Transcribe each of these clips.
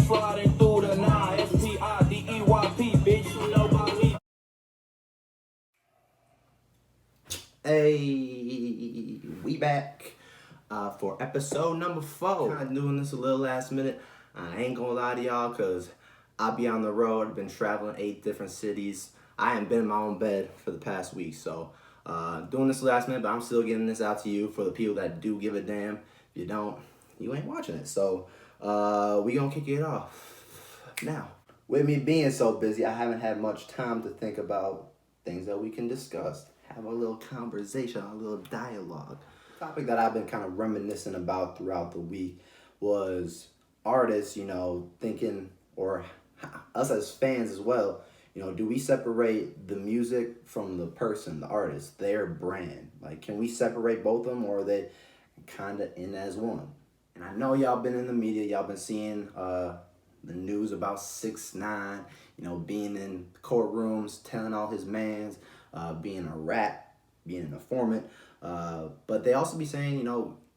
sliding through the night. Spidey, bitch, you know about me. Hey, we back for episode number 4. Kind of doing this a little last minute. I ain't gonna lie to y'all, cause I'll be on the road. I've been traveling 8 different cities. I haven't been in my own bed for the past week, so doing this last minute, but I'm still getting this out to you for the people that do give a damn. If you don't, you ain't watching it. So we gonna kick it off now. With me being so busy, I haven't had much time to think about things that we can discuss. Have a little conversation, a little dialogue. The topic that I've been kind of reminiscing about throughout the week was artists, thinking, or us as fans as well, do we separate the music from the person, the artist, their brand? Like, can we separate both of them, or are they kind of in as one? And I know y'all been in the media, y'all been seeing the news about 6ix9ine, being in courtrooms, telling all his mans, being a rat, being an informant. But they also be saying,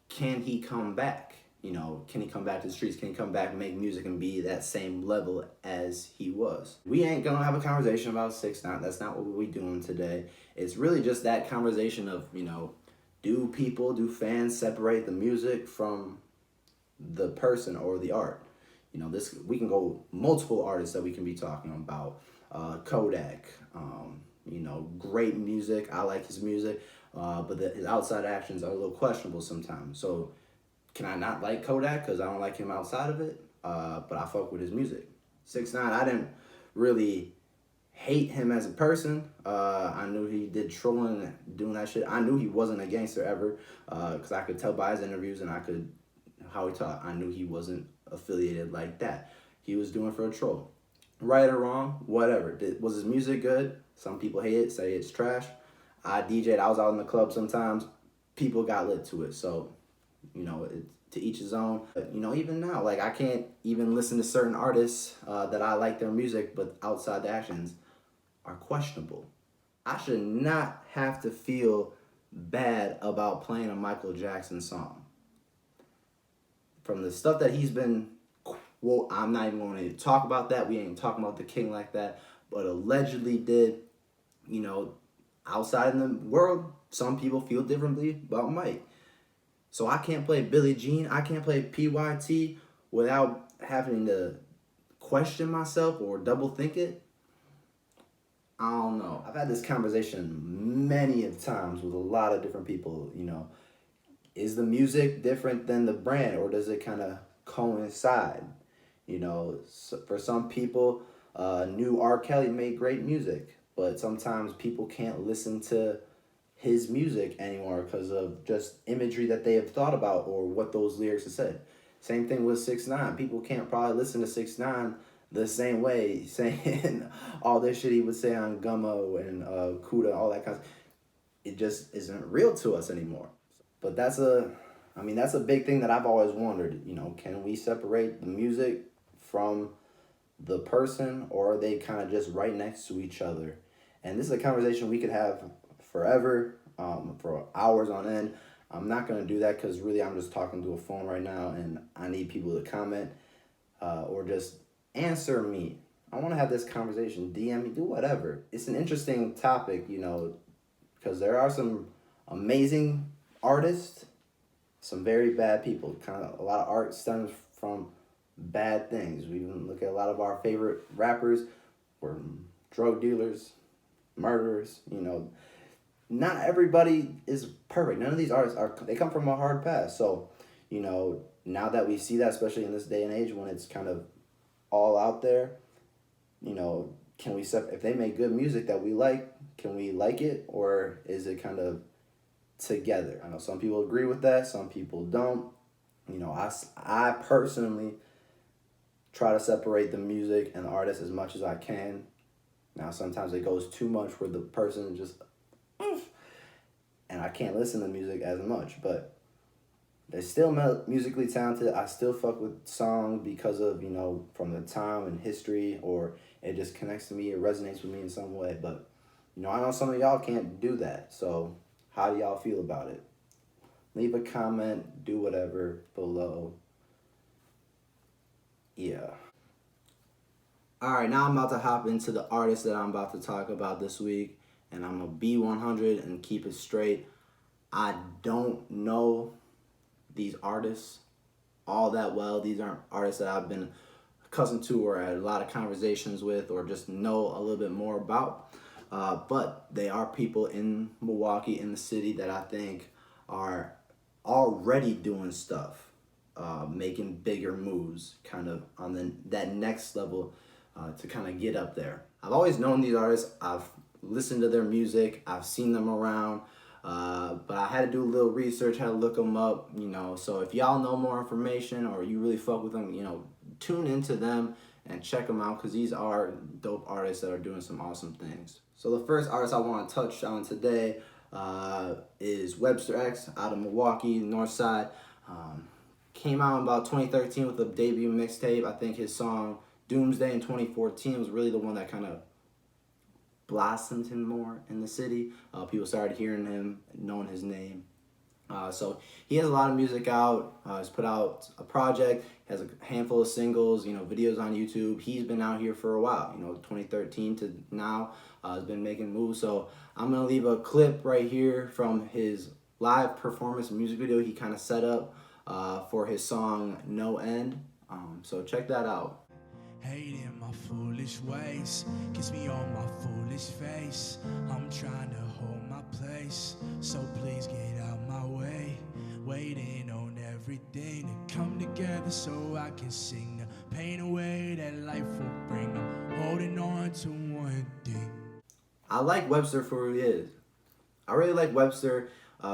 can he come back? Can he come back to the streets? Can he come back and make music and be that same level as he was? We ain't gonna have a conversation about 6ix9ine. That's not what we're doing today. It's really just that conversation of, do fans separate the music from the person or the art? We can go multiple artists that we can be talking about. Kodak, great music. I like his music, but his outside actions are a little questionable sometimes. So can I not like Kodak because I don't like him outside of it? But I fuck with his music. 6ix9ine, I didn't really hate him as a person. I knew he did trolling, doing that shit. I knew he wasn't a gangster ever, because I could tell by his interviews and how he talked. I knew he wasn't affiliated like that. He was doing for a troll. Right or wrong, whatever. Was his music good? Some people hate it, say it's trash. I DJ'd, I was out in the club sometimes. People got lit to it. So, to each his own. But, even now, like, I can't even listen to certain artists that I like their music, but outside the actions are questionable. I should not have to feel bad about playing a Michael Jackson song. From the stuff that he's been, well, I'm not even going to talk about that. We ain't talking about the king like that. But allegedly did, outside in the world, some people feel differently about Mike. So I can't play Billie Jean. I can't play PYT without having to question myself or double think it. I don't know. I've had this conversation many of times with a lot of different people, Is the music different than the brand, or does it kind of coincide? For some people, new R. Kelly made great music, but sometimes people can't listen to his music anymore because of just imagery that they have thought about or what those lyrics have said. Same thing with 6ix9ine. People can't probably listen to 6ix9ine the same way, saying all this shit he would say on Gummo and Kuda, all that kind of stuff. It just isn't real to us anymore. But that's a big thing that I've always wondered. Can we separate the music from the person, or are they kind of just right next to each other? And this is a conversation we could have forever, for hours on end. I'm not going to do that because really I'm just talking to a phone right now, and I need people to comment or just answer me. I want to have this conversation. DM me, do whatever. It's an interesting topic, because there are some amazing artists, some very bad people. Kind of a lot of art stems from bad things. We even look at a lot of our favorite rappers were drug dealers, murderers. Not everybody is perfect. None of these artists they come from a hard past. So, now that we see that, especially in this day and age when it's kind of all out there, can we if they make good music that we like, can we like it, or is it kind of together? I know some people agree with that, some people don't. I personally try to separate the music and the artist as much as I can. Now sometimes it goes too much where the person just and I can't listen to music as much, but they're still musically talented. I still fuck with songs because of, from the time and history, or it just connects to me, it resonates with me in some way. But, I know some of y'all can't do that. So how do y'all feel about it? Leave a comment, do whatever below. Yeah. All right, now I'm about to hop into the artist that I'm about to talk about this week, and I'm gonna be 100 and keep it straight. I don't know these artists all that well. These aren't artists that I've been accustomed to or had a lot of conversations with or just know a little bit more about. But they are people in Milwaukee, in the city, that I think are already doing stuff, making bigger moves, kind of on that next level to kind of get up there. I've always known these artists. I've listened to their music. I've seen them around. But I had to do a little research, had to look them up, So if y'all know more information or you really fuck with them, tune into them and check them out because these are dope artists that are doing some awesome things. So the first artist I want to touch on today is WebsterX out of Milwaukee, North Side. Came out in about 2013 with a debut mixtape. I think his song Doomsday in 2014 was really the one that kind of blossomed him more in the city. People started hearing him, knowing his name. So he has a lot of music out. He's put out a project, has a handful of singles, videos on YouTube. He's been out here for a while, 2013 to now, has been making moves. So I'm going to leave a clip right here from his live performance music video he kind of set up for his song No End. So check that out. Hating my foolish ways, kiss me on my foolish face. I'm trying to hold my place, so please get out my way. Waiting on everything to come together so I can sing the pain away that life will bring. I'm holding on to one thing. I like Webster for who he is. I really like Webster.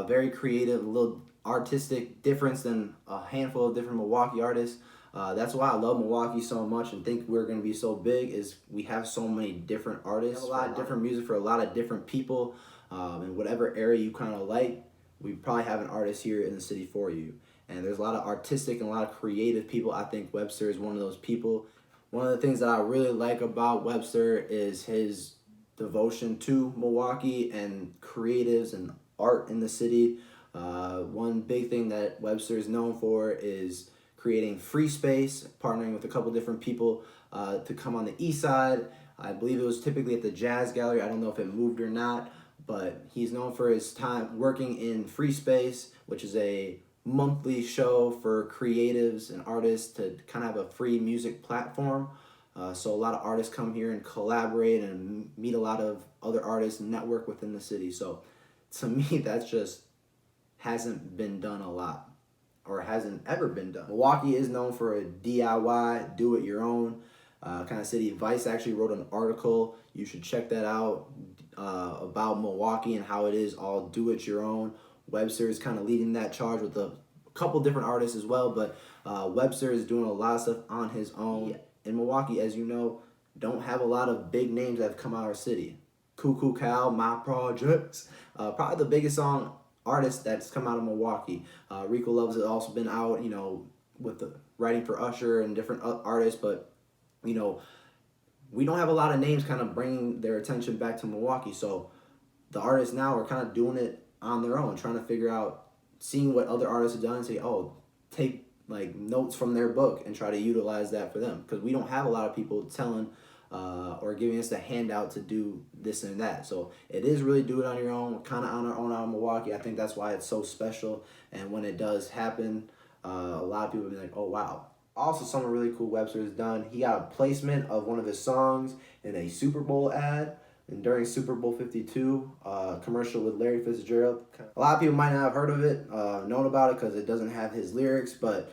Very creative, a little artistic difference than a handful of different Milwaukee artists. That's why I love Milwaukee so much and think we're going to be so big is we have so many different artists, a lot of different music for a lot of different people. In whatever area you kind of like, we probably have an artist here in the city for you. And there's a lot of artistic and a lot of creative people. I think Webster is one of those people. One of the things that I really like about Webster is his devotion to Milwaukee and creatives and art in the city. One big thing that Webster is known for is creating free space, partnering with a couple different people to come on the east side. I believe it was typically at the Jazz Gallery. I don't know if it moved or not, but he's known for his time working in Free Space, which is a monthly show for creatives and artists to kind of have a free music platform. So a lot of artists come here and collaborate and meet a lot of other artists and network within the city. So to me, that's just hasn't been done a lot. Or hasn't ever been done. Milwaukee is known for a DIY, do-it-your-own kind of city. Vice actually wrote an article. You should check that out about Milwaukee and how it is all do-it-your-own. Webster is kind of leading that charge with a couple different artists as well, but Webster is doing a lot of stuff on his own. In Milwaukee, as you know, don't have a lot of big names that have come out of our city. Cuckoo Cal, My Projects, probably the biggest song artist that's come out of Milwaukee. Rico Loves has also been out, with the writing for Usher and different artists, but, we don't have a lot of names kind of bringing their attention back to Milwaukee. So the artists now are kind of doing it on their own, trying to figure out, seeing what other artists have done and say, oh, take like notes from their book and try to utilize that for them. Because we don't have a lot of people telling or giving us the handout to do this and that. So it is really do it on your own, kind of on our own out of Milwaukee. I think that's why it's so special. And when it does happen, a lot of people will be like, oh, wow. Also, something really cool Webster has done. He got a placement of one of his songs in a Super Bowl ad. And during Super Bowl 52, commercial with Larry Fitzgerald. A lot of people might not have heard of it, known about it because it doesn't have his lyrics, but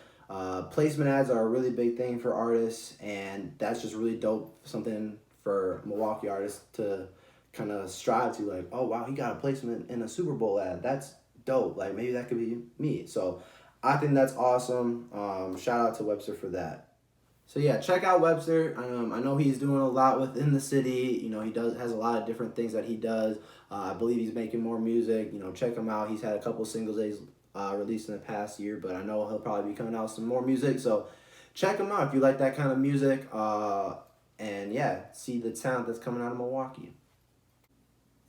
placement ads are a really big thing for artists, and that's just really dope. Something for Milwaukee artists to kind of strive to, like, oh wow, he got a placement in a Super Bowl ad. That's dope. Like maybe that could be me. So I think that's awesome. Shout out to Webster for that. So yeah, check out Webster. I know he's doing a lot within the city. He has a lot of different things that he does. I believe he's making more music. Check him out. He's had a couple singles that he's released in the past year, but I know he'll probably be coming out with some more music. So check him out if you like that kind of music. And yeah, see the talent that's coming out of Milwaukee.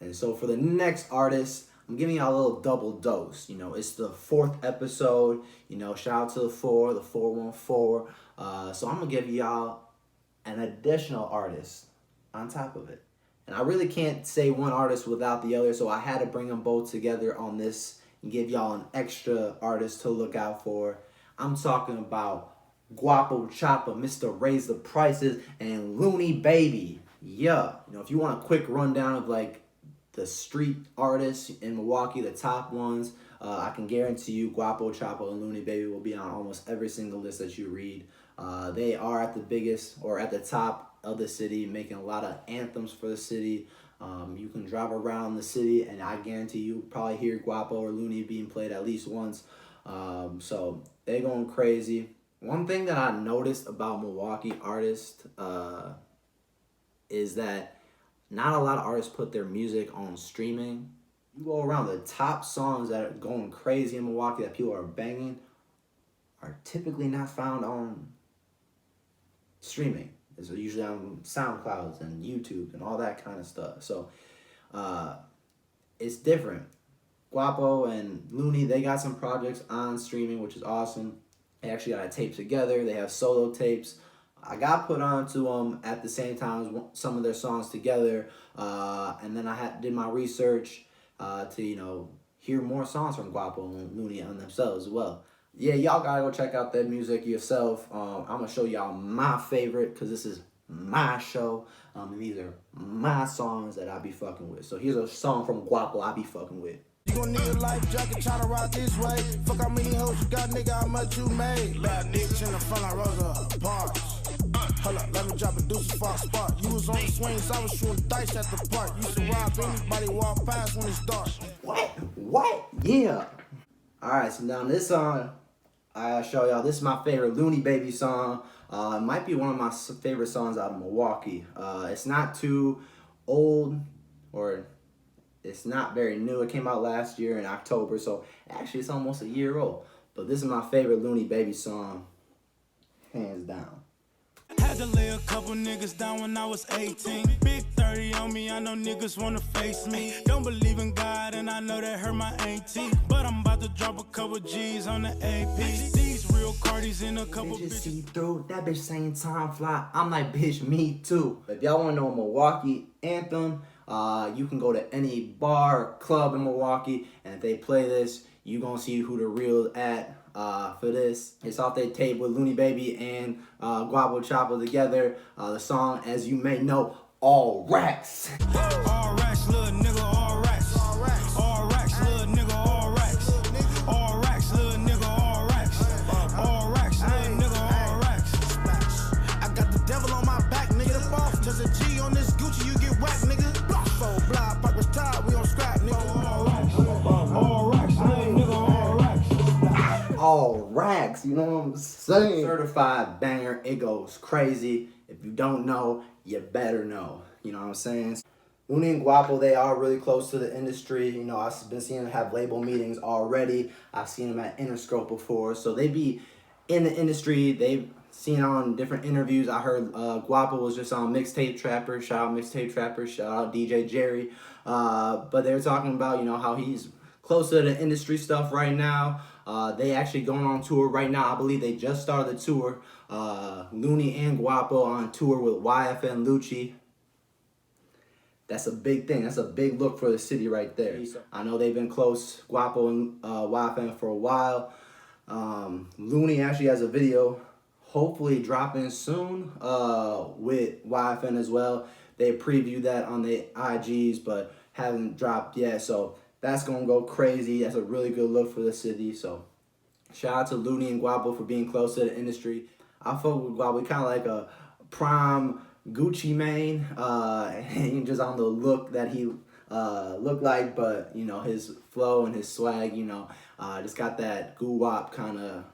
And so for the next artist, I'm giving y'all a little double dose. It's the 4th episode. Shout out to the 414. So I'm going to give y'all an additional artist on top of it. And I really can't say one artist without the other, so I had to bring them both together on this and give y'all an extra artist to look out for. I'm talking about Gwapo Chapo, Mr. Raise the Prices, and Looney Babie. Yeah. You know, if you want a quick rundown of like the street artists in Milwaukee, the top ones, I can guarantee you Gwapo Chapo and Looney Babie will be on almost every single list that you read. They are at the biggest or at the top of the city, making a lot of anthems for the city. You can drive around the city and I guarantee you probably hear Gwapo or Looney being played at least once. So they're going crazy. One thing that I noticed about Milwaukee artists is that not a lot of artists put their music on streaming. You go around, the top songs that are going crazy in Milwaukee that people are banging are typically not found on streaming. It's usually on SoundClouds and YouTube and all that kind of stuff. So it's different. Gwapo and Looney, they got some projects on streaming, which is awesome. They actually got a tape together. They have solo tapes. I got put onto them at the same time as some of their songs together. And then I did my research to, you know, hear more songs from Gwapo and Looney on themselves as well. Yeah, y'all gotta go check out their music yourself. I'm gonna show y'all my favorite because this is my show. And these are my songs that I be fucking with. So here's a song from Gwapo I be fucking with. You gon' need a life jacket, tryna rock this way. Fuck how many hoes you got, nigga, how much you made. Bad niggas in the front like Rosa Parks. Hold up, let me drop a deuce for a spot. You was on the swing, so I was shooting dice at the park. You should rob anybody, walk past when it's dark. What? Yeah. Alright, so now this song, I'll show y'all. This is my favorite Looney Babie song. It might be one of my favorite songs out of Milwaukee. It's not too old, or it's not very new. It came out last year in October, so actually it's almost a year old. But this is my favorite Looney Babie song, hands down. Had to lay a couple niggas down when I was 18. Big 30 on me, I know niggas wanna face me. Don't believe in God and I know that hurt my auntie. But I'm about to drop a couple G's on the AP. These real Cardis in a couple bitches. bitches. See through, that bitch saying time fly. I'm like, bitch, me too. If y'all wanna know a Milwaukee anthem, you can go to any bar or club in Milwaukee, and if they play this, you gonna see who the real at. For this, it's off their tape with Looney Babie and Gwapo Chapo together. The song, as you may know, All Racks. All racks, little nigga, all racks. All racks, little nigga, all racks. All racks, little nigga, all racks. All racks, little nigga, all racks. I got the devil on my back, nigga. The boss, just a G on this Gucci, you get whacked, nigga. So blah, pockets tied, we on scrap, nigga. All racks, little nigga, all racks. All Racks, you know what I'm saying? Certified banger, it goes crazy. If you don't know, you better know. You know what I'm saying? Looney and Gwapo, they are really close to the industry. You know, I've been seeing them have label meetings already. I've seen them at Interscope before. So they be in the industry. They've seen on different interviews. I heard Gwapo was just on Mixtape Trapper. Shout out Mixtape Trapper. Shout out DJ Jerry. But they were talking about, you know, how he's close to the industry stuff right now. They actually going on tour right now. I believe they just started the tour. Looney and Gwapo on tour with YFN Lucci. That's a big thing. That's a big look for the city right there. I know they've been close, Gwapo and YFN, for a while. Looney actually has a video hopefully dropping soon with YFN as well. They previewed that on the IGs, but haven't dropped yet. So that's going to go crazy. That's a really good look for the city. So shout out to Looney and Gwapo for being close to the industry. I fuck with Gwapo. Kind of like a prime Gucci Mane. And just on the look that he looked like. But, you know, his flow and his swag, you know, just got that goo-wop kind of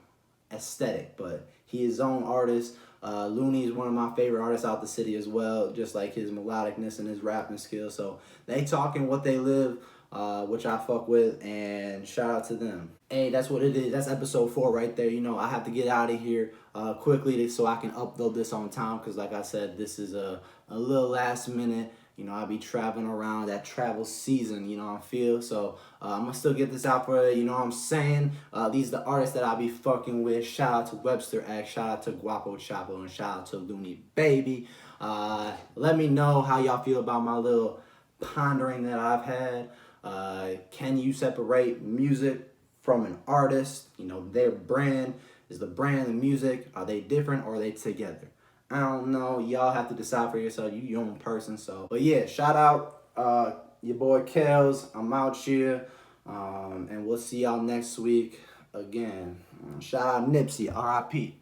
aesthetic. But he is his own artist. Looney is one of my favorite artists out the city as well. Just like his melodicness and his rapping skills. So they talking what they live. Which I fuck with, and shout out to them. Hey, that's what it is. That's episode 4 right there. You know, I have to get out of here quickly so I can upload this on time, because like I said, this is a little last minute, You know, I'll be traveling around that travel season, you know what I feel? So I'm going to still get this out for you know what I'm saying? These are the artists that I'll be fucking with. Shout out to WebsterX, shout out to Gwapo Chapo, and shout out to Looney Babie. Let me know how y'all feel about my little pondering that I've had. Can you separate music from an artist? You know, their brand. Is the brand and music, are they different or are they together? I don't know. Y'all have to decide for yourself. You your own person. So, but yeah, shout out your boy Kels. I'm out here. And we'll see y'all next week again. Shout out Nipsey, R.I.P.